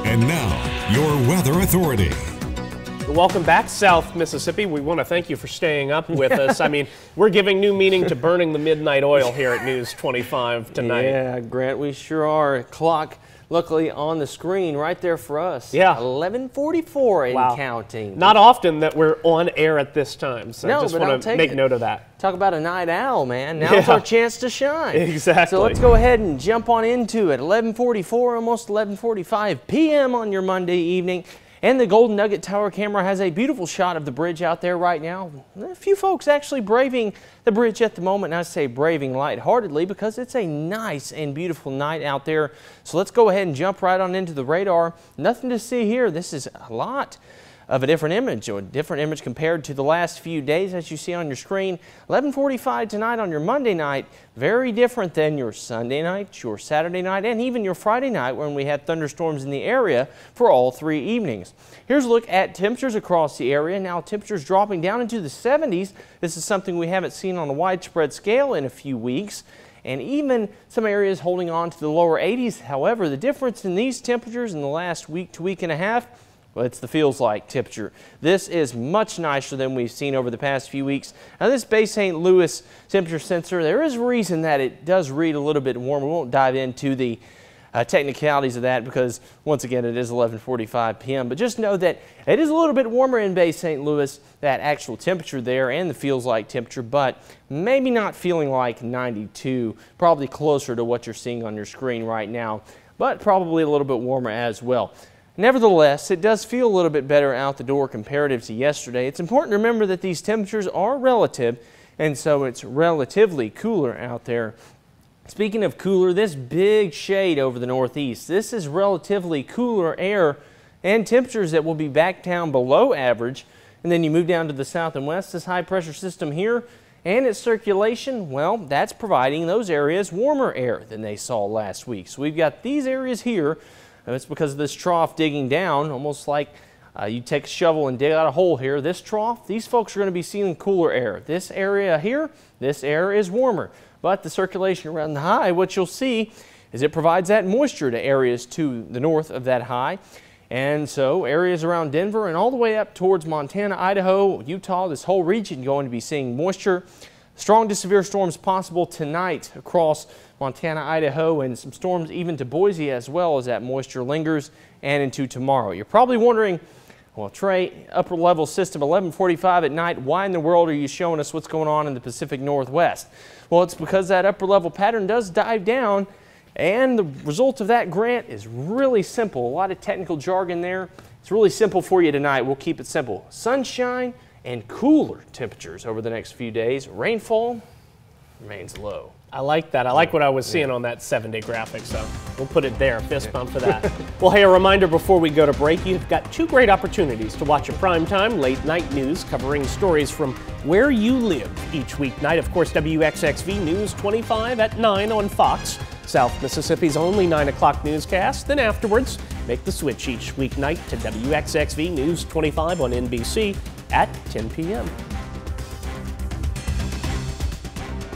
And now, your weather authority. Welcome back, South Mississippi. We want to thank you for staying up with us. I mean, we're giving new meaning to burning the midnight oil here at News 25 tonight. Yeah, Grant, we sure are. Clock, luckily, on the screen right there for us. Yeah. 11:44 and counting. Not often that we're on air at this time, so I just want to make note of that. Talk about a night owl, man. Now's our chance to shine. Exactly. So let's go ahead and jump on into it. 11:44, almost 11:45 p.m. on your Monday evening. And the Golden Nugget Tower camera has a beautiful shot of the bridge out there right now. A few folks actually braving the bridge at the moment, and I say braving lightheartedly because it's a nice and beautiful night out there. So let's go ahead and jump right on into the radar. Nothing to see here. This is a lot of a different image compared to the last few days, as you see on your screen. 11:45 tonight on your Monday night, very different than your Sunday night, your Saturday night, and even your Friday night when we had thunderstorms in the area for all 3 evenings. Here's a look at temperatures across the area. Now temperatures dropping down into the 70s. This is something we haven't seen on a widespread scale in a few weeks. And even some areas holding on to the lower 80s. However, the difference in these temperatures in the last week to week and a half, well, it's the feels like temperature. This is much nicer than we've seen over the past few weeks. Now this Bay St. Louis temperature sensor, there is a reason that it does read a little bit warm. We won't dive into the technicalities of that because once again it is 11:45 p.m. But just know that it is a little bit warmer in Bay St. Louis, that actual temperature there and the feels like temperature, but maybe not feeling like 92, probably closer to what you're seeing on your screen right now, but probably a little bit warmer as well. Nevertheless, it does feel a little bit better out the door comparative to yesterday. It's important to remember that these temperatures are relative, and so it's relatively cooler out there. Speaking of cooler, this big shade over the northeast, this is relatively cooler air and temperatures that will be back down below average. And then you move down to the south and west, this high pressure system here and its circulation, well, that's providing those areas warmer air than they saw last week. So we've got these areas here. It's because of this trough digging down, almost like you take a shovel and dig out a hole here. This trough, these folks are going to be seeing cooler air. This area here, this air is warmer. But the circulation around the high, what you'll see is it provides that moisture to areas to the north of that high. And so areas around Denver and all the way up towards Montana, Idaho, Utah, this whole region going to be seeing moisture. Strong to severe storms possible tonight across Montana, Idaho, and some storms even to Boise as well as that moisture lingers and into tomorrow. You're probably wondering, well, Trey, upper level system, 11:45 at night, why in the world are you showing us what's going on in the Pacific Northwest? Well, it's because that upper level pattern does dive down, and the result of that, Grant, is really simple. A lot of technical jargon there. It's really simple for you tonight. We'll keep it simple. Sunshine and cooler temperatures over the next few days. Rainfall remains low. I like that. I like what I was seeing on that 7-day graphic, so we'll put it there. Fist bump for that. Well, hey, a reminder before we go to break, you've got 2 great opportunities to watch a primetime late night news covering stories from where you live each weeknight. Of course, WXXV News 25 at 9 on Fox, South Mississippi's only 9 o'clock newscast. Then afterwards, make the switch each weeknight to WXXV News 25 on NBC at 10 p.m.